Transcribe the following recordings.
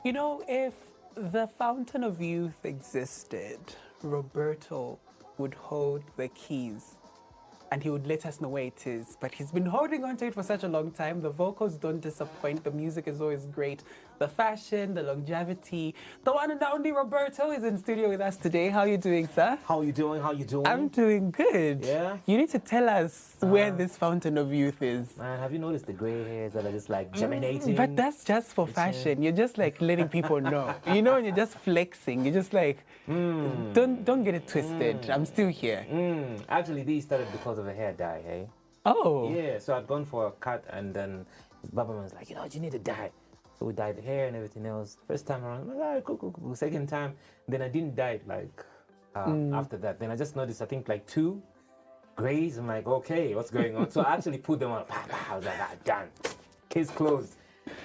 You know, if the Fountain of Youth existed, Roberto would hold the keys and he would let us know where it is. But he's been holding on to it for such a long time. The vocals don't disappoint. The music is always great. The fashion, the longevity. The one and only Roberto is in studio with us today. How are you doing, sir? How you doing? How you doing? I'm doing good. Yeah? You need to tell us where this Fountain of Youth is. Man, have you noticed the gray hairs that are just like germinating? But that's just for fashion. You're just like letting people know. You know, and you're just flexing. You're just like, don't get it twisted. I'm still here. Actually, these started because of a hair dye, hey? Oh. Yeah, so I'd gone for a cut and then his barber was like, you know, you need to dye. So we dyed the hair and everything else. First time around, I'm like, all right, cool. Second time, then I didn't dye it like after that. Then I just noticed, I think like 2 grays. I'm like, okay, what's going on? So I actually put them on. I was like, done. Case closed.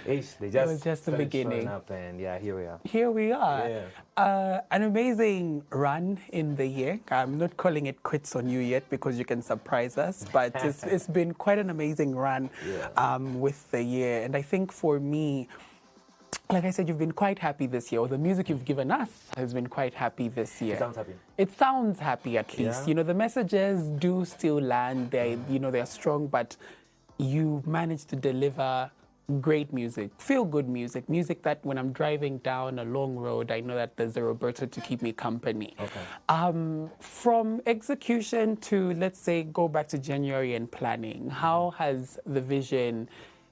Ish, they just It was just the beginning. Up and yeah, here we are. Here we are. Yeah. An amazing run in the year. I'm not calling it quits on you yet because you can surprise us, but it's been quite an amazing run with the year. And I think for me, like I said, you've been quite happy this year, or the music you've given us has been quite happy this year. It sounds happy. It sounds happy at least. Yeah. You know, the messages do still land. They're strong, but you managed to deliver great music, feel good music that when I'm driving down a long road, I know that there's a Roberto to keep me company. Okay. From execution to, let's say, go back to January and planning, how has the vision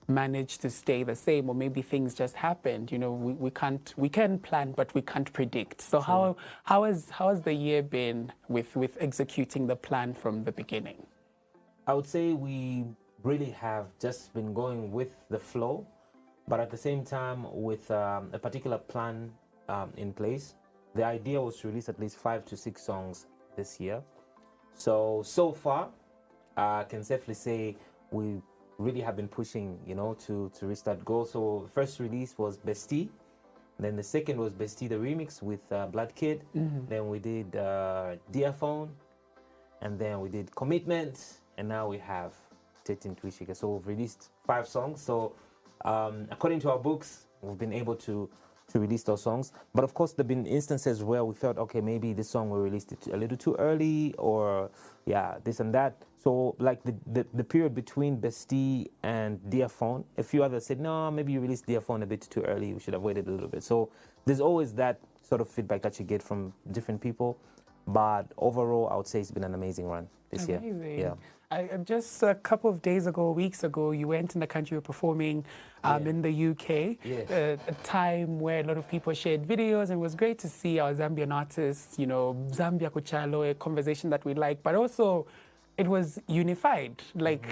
managed to stay the same, or maybe things just happened? You know, we can plan, but we can't predict. So how has the year been with executing the plan from the beginning? I would say we really have just been going with the flow, but at the same time with a particular plan in place. The idea was to release at least 5 to 6 songs this year. So far, I can safely say we really have been pushing, you know, to reach that goal. So the first release was Bestie. Then the second was Bestie, the remix with Blood Kid. Then we did Dear Phone. And then we did Commitment. And now we have So we've released 5 songs. So according to our books, we've been able to release those songs. But of course, there have been instances where we felt, okay, maybe this song we released it a little too early, or this and that. So like the period between Bestie and Dear Phone, a few others said, no, maybe you released Dear Phone a bit too early. We should have waited a little bit. So there's always that sort of feedback that you get from different people. But overall, I would say it's been an amazing run this year. Yeah. Just a couple of weeks ago, you went in the country, you were performing in the UK, a time where a lot of people shared videos, and it was great to see our Zambian artists, you know, Zambia Kuchalo, a conversation that we like, but also it was unified. Like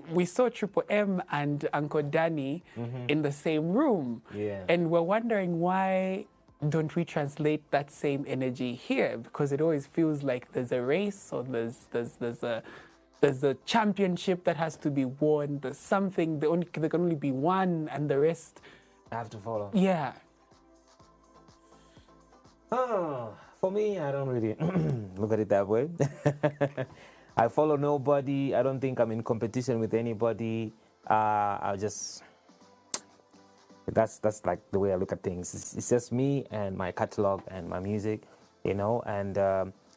we saw Triple M and Uncle Danny in the same room, and we're wondering why don't we translate that same energy here? Because it always feels like there's a race, or there's a championship that has to be won. There's something, there can only be one, and the rest I have to follow. Yeah. For me, I don't really look at it that way. I follow nobody. I don't think I'm in competition with anybody. That's like the way I look at things. It's just me and my catalog and my music, you know, and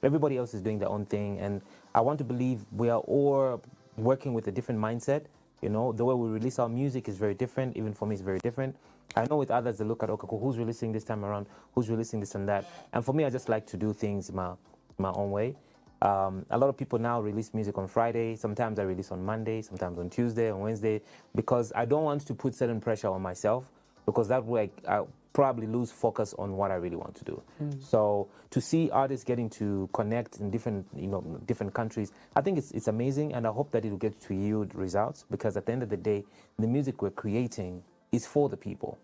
everybody else is doing their own thing. And I want to believe we are all working with a different mindset. You know, the way we release our music is very different. Even for me, it's very different. I know with others, they look at, okay, cool, who's releasing this time around? Who's releasing this and that? And for me, I just like to do things my own way. A lot of people now release music on Friday. Sometimes I release on Monday, sometimes on Tuesday, on Wednesday, because I don't want to put certain pressure on myself, because that way I probably lose focus on what I really want to do. So to see artists getting to connect in different countries, I think it's amazing, and I hope that it will get to yield results, because at the end of the day, the music we're creating is for the people.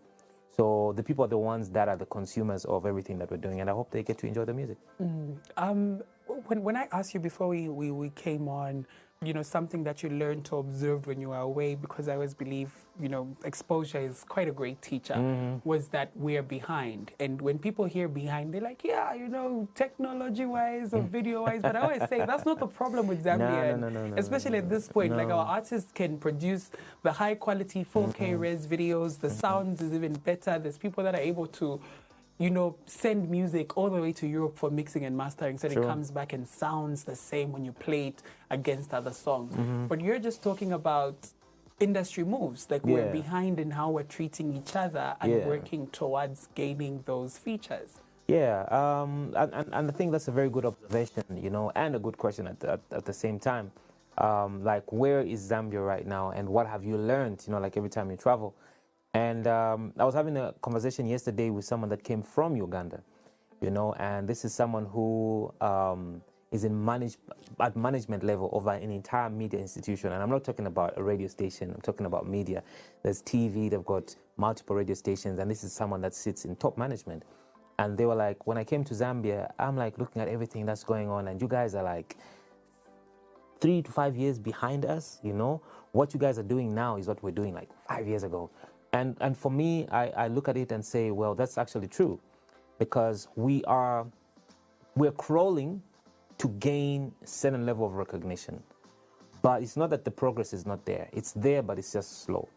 So the people are the ones that are the consumers of everything that we're doing, and I hope they get to enjoy the music. When I asked you before we came on, something that you learned or observed when you were away, because I always believe, exposure is quite a great teacher, was that we're behind. And when people hear behind, they're like, yeah, technology-wise or video-wise. But I always say that's not the problem with Zambia. No, especially at this point. Like, our artists can produce the high-quality 4K res videos. The sound is even better. There's people that are able to send music all the way to Europe for mixing and mastering, so it comes back and sounds the same when you play it against other songs. But you're just talking about industry moves, like we're behind in how we're treating each other and working towards gaining those features. Yeah, and I think that's a very good observation, and a good question at the same time. Like, where is Zambia right now, and what have you learned, like every time you travel? And I was having a conversation yesterday with someone that came from Uganda, and this is someone who is at management level over an entire media institution. And I'm not talking about a radio station, I'm talking about media. There's TV, they've got multiple radio stations, and this is someone that sits in top management. And they were like, when I came to Zambia, I'm like looking at everything that's going on, and you guys are like 3 to 5 years behind us, What you guys are doing now is what we're doing like 5 years ago. And for me, I look at it and say, well, that's actually true, because we're crawling to gain a certain level of recognition. But it's not that the progress is not there. It's there, but it's just slow.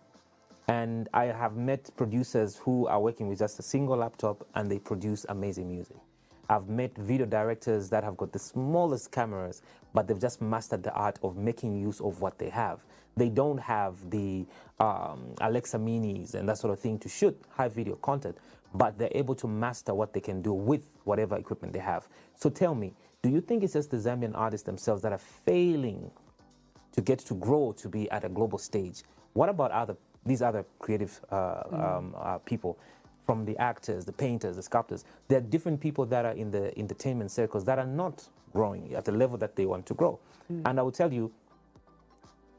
And I have met producers who are working with just a single laptop and they produce amazing music. I've met video directors that have got the smallest cameras, but they've just mastered the art of making use of what they have. They don't have the Alexa Minis and that sort of thing to shoot high video content, but they're able to master what they can do with whatever equipment they have. So tell me, do you think it's just the Zambian artists themselves that are failing to get to grow to be at a global stage? What about these other creative people? From the actors, the painters, the sculptors, there are different people that are in the entertainment circles that are not growing at the level that they want to grow. And I will tell you,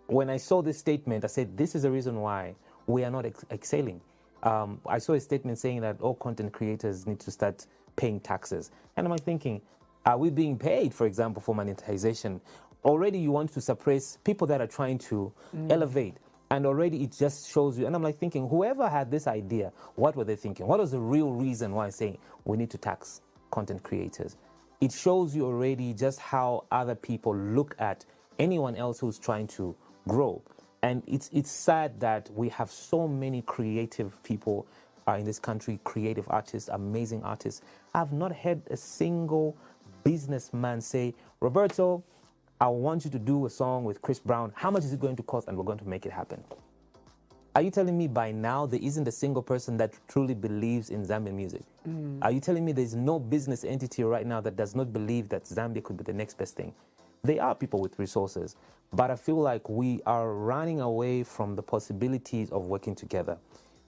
when I saw this statement, I said, this is the reason why we are not excelling. I saw a statement saying that all content creators need to start paying taxes. And I'm like thinking, are we being paid, for example, for monetization? Already you want to suppress people that are trying to elevate. And already it just shows you, and I'm like thinking, whoever had this idea, what were they thinking? What was the real reason why saying we need to tax content creators? It shows you already just how other people look at anyone else who's trying to grow. And it's sad that we have so many creative people in this country, creative artists, amazing artists. I've not heard a single businessman say, Roberto, I want you to do a song with Chris Brown. How much is it going to cost? And we're going to make it happen. Are you telling me by now there isn't a single person that truly believes in Zambian music? Are you telling me there's no business entity right now that does not believe that Zambia could be the next best thing? They are people with resources, but I feel like we are running away from the possibilities of working together.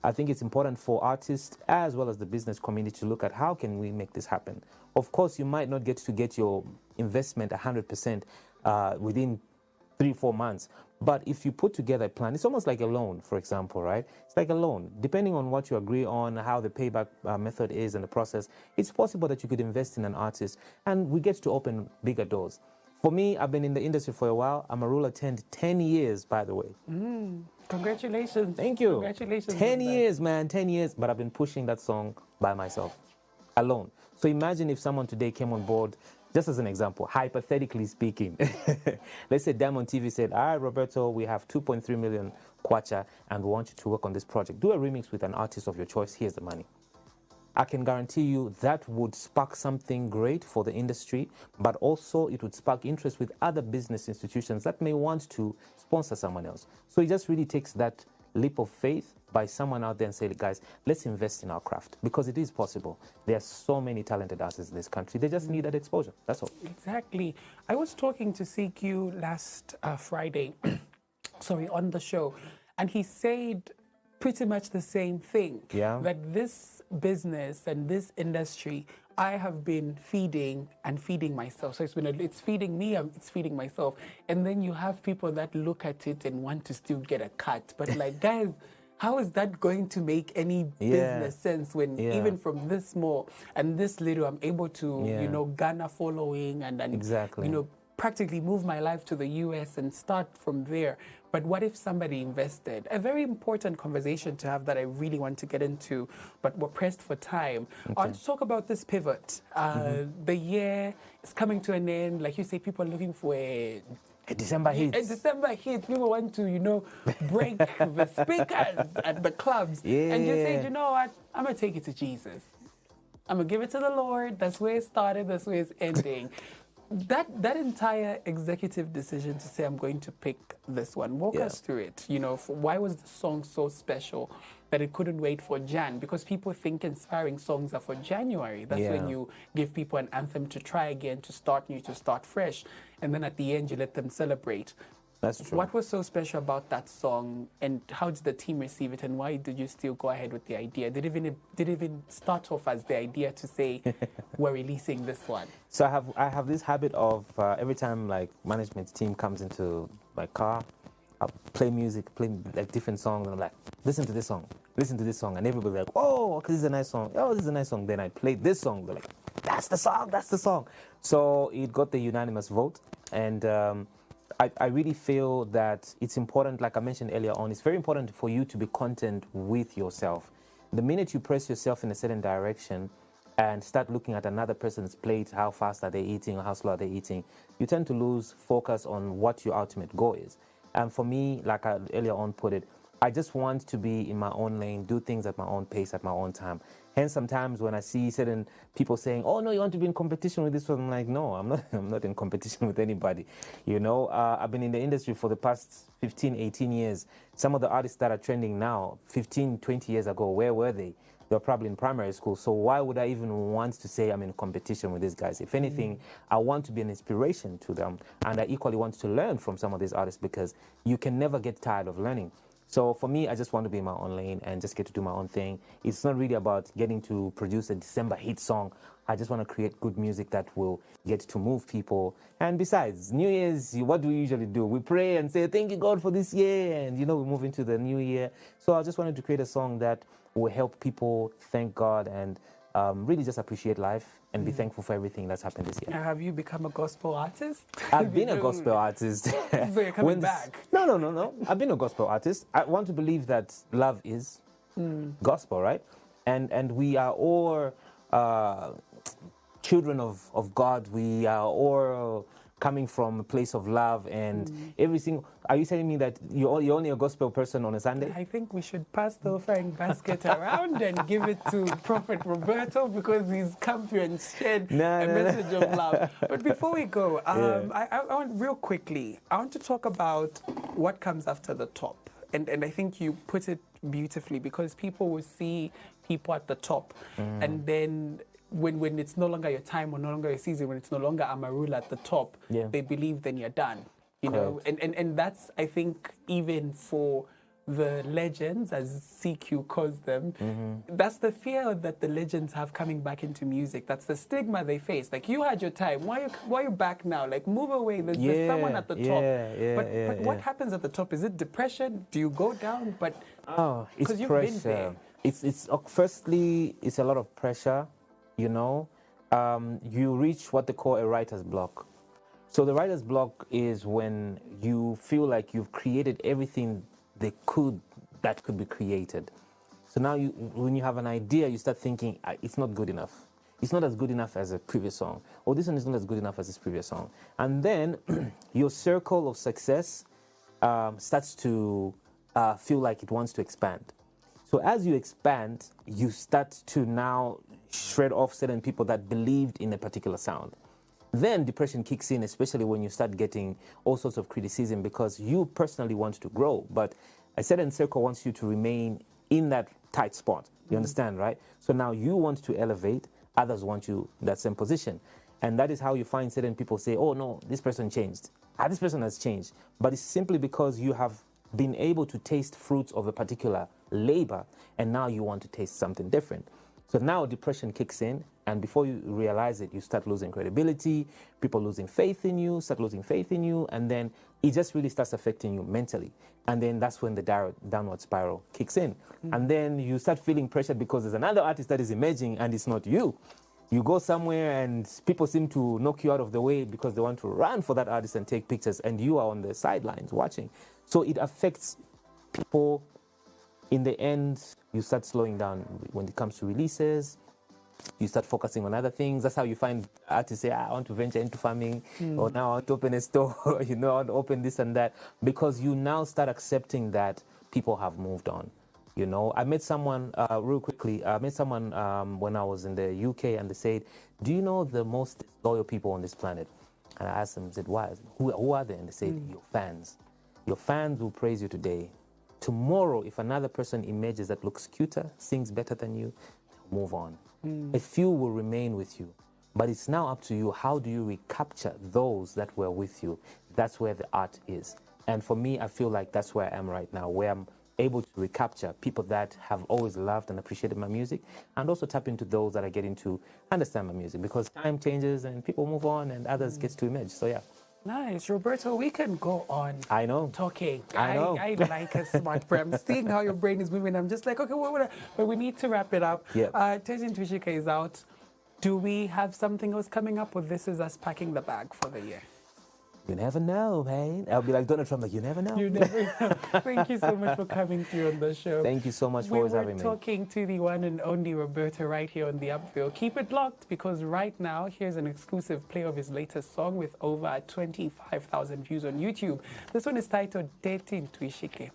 I think it's important for artists as well as the business community to look at how can we make this happen. Of course, you might not get your investment 100% within 3-4 months. But if you put together a plan, it's almost like a loan, for example, right? It's like a loan. Depending on what you agree on, how the payback method is and the process, it's possible that you could invest in an artist and we get to open bigger doors. For me, I've been in the industry for a while. Amarula turned 10 years, by the way. Congratulations. Thank you. Congratulations. 10 years, man, 10 years. But I've been pushing that song by myself, alone. So imagine if someone today came on board, just as an example, hypothetically speaking. Let's say Diamond TV said, all right, Roberto, we have 2.3 million kwacha and we want you to work on this project. Do a remix with an artist of your choice. Here's the money. I can guarantee you that would spark something great for the industry, but also it would spark interest with other business institutions that may want to sponsor someone else. So it just really takes that leap of faith by someone out there and say, guys, let's invest in our craft, because it is possible. There are so many talented artists in this country. They just need that exposure. That's all. Exactly. I was talking to CQ last Friday, on the show, and he said pretty much the same thing. Yeah. That this business and this industry, I have been feeding myself. So it's feeding me, it's feeding myself. And then you have people that look at it and want to still get a cut. But like, guys, how is that going to make any business sense when even from this small and this little, I'm able to, garner following and exactly. practically move my life to the US and start from there. But what if somebody invested? A very important conversation to have that I really want to get into, but we're pressed for time. Okay. I want to talk about this pivot. The year is coming to an end. Like you say, people are looking for a December hit. A December hit. People want to, break the speakers at the clubs. Yeah. And you say, you know what? I'm going to take it to Jesus. I'm going to give it to the Lord. That's where it started. That's where it's ending. That entire executive decision to say, I'm going to pick this one. Walk us through it. Why was the song so special that it couldn't wait for Jan? Because people think inspiring songs are for January. That's when you give people an anthem to try again, to start new, to start fresh. And then at the end, you let them celebrate. That's true. What was so special about that song, and how did the team receive it, and why did you still go ahead with the idea? Did it even start off as the idea to say, we're releasing this one? So I have this habit of every time like management team comes into my car, I'll play music, play like different songs, and I'm like, listen to this song, and everybody's like, oh, okay, this is a nice song. Oh, this is a nice song. Then I play this song. They're like, that's the song. So it got the unanimous vote, and I really feel that it's important, like I mentioned earlier on, it's very important for you to be content with yourself. The minute you press yourself in a certain direction and start looking at another person's plate, how fast are they eating or how slow are they eating, you tend to lose focus on what your ultimate goal is. And for me, like I earlier on put it, I just want to be in my own lane, do things at my own pace, at my own time. Hence, sometimes when I see certain people saying, oh, no, you want to be in competition with this one, I'm like, no, I'm not in competition with anybody. I've been in the industry for the past 15, 18 years. Some of the artists that are trending now, 15, 20 years ago, where were they? They were probably in primary school. So why would I even want to say I'm in competition with these guys? If anything, I want to be an inspiration to them. And I equally want to learn from some of these artists, because you can never get tired of learning. So for me, I just want to be in my own lane and just get to do my own thing. It's not really about getting to produce a December hit song. I just want to create good music that will get to move people. And besides, New Year's, what do we usually do? We pray and say, thank you, God, for this year. And, we move into the new year. So I just wanted to create a song that will help people thank God and really just appreciate life and be thankful for everything that's happened this year. Have you become a gospel artist? I've been a gospel artist. So you're coming back? No. I've been a gospel artist. I want to believe that love is gospel, right? And we are all children of God. We are all coming from a place of love and everything. Are you telling me that you're only a gospel person on a Sunday? I think we should pass the offering basket around and give it to Prophet Roberto, because he's come through and shared a message of love. But before we go, I want real quickly, I want to talk about what comes after the top. And I think you put it beautifully, because people will see people at the top and then when it's no longer your time or no longer your season, when it's no longer Amarula at the top, they believe then you're done. And that's, I think, even for the legends, as CQ calls them, that's the fear that the legends have coming back into music. That's the stigma they face. Like, you had your time. Why are you back now? Like, move away. There's someone at the top. But what happens at the top? Is it depression? Do you go down? But it's you've pressure. Been there. It's firstly, it's a lot of pressure. You reach what they call a writer's block. So the writer's block is when you feel like you've created everything that could be created. So now when you have an idea, you start thinking, it's not good enough. It's not as good enough as a previous song. Or this one is not as good enough as this previous song. And then your circle of success starts to feel like it wants to expand. So as you expand, you start to now shred off certain people that believed in a particular sound. Then depression kicks in, especially when you start getting all sorts of criticism, because you personally want to grow, but a certain circle wants you to remain in that tight spot. You understand, right? So now you want to elevate, others want you in that same position. And that is how you find certain people say, oh no, this person changed. This person has changed. But it's simply because you have been able to taste fruits of a particular labor, and now you want to taste something different. So now depression kicks in, and before you realize it, you start losing credibility, people losing faith in you, and then it just really starts affecting you mentally. And then that's when the downward spiral kicks in. And then you start feeling pressured because there's another artist that is emerging and it's not you. You go somewhere and people seem to knock you out of the way because they want to run for that artist and take pictures, and you are on the sidelines watching. So it affects people. In the end, you start slowing down when it comes to releases. You start focusing on other things. That's how you find artists say, I want to venture into farming, or now I want to open a store, I want to open this and that, because you now start accepting that people have moved on. I met someone, real quickly, when I was in the UK, and they said, do you know the most loyal people on this planet? And I asked them, I said, why? Who are they? And they said, your fans. Your fans will praise you today. Tomorrow, if another person emerges that looks cuter, sings better than you, move on. A few will remain with you. But it's now up to you. How do you recapture those that were with you? That's where the art is. And for me, I feel like that's where I am right now, where I'm able to recapture people that have always loved and appreciated my music, and also tap into those that are getting to understand my music, because time changes and people move on and others get to emerge. So, yeah. Nice. Roberto, we can go on. I know. Talking. I know. I like a smart brain. I'm seeing how your brain is moving. I'm just like, okay, but we need to wrap it up. Yeah. Tejin Twishika is out. Do we have something else coming up, or this is us packing the bag for the year? You never know, man. I'll be like Donald Trump, like, you never know. You never know. Thank you so much for coming through on the show. Thank you so much for always having me. We were talking to the one and only Roberto right here on the Upville. Keep it locked, because right now, here's an exclusive play of his latest song with over 25,000 views on YouTube. This one is titled Dating Twishike.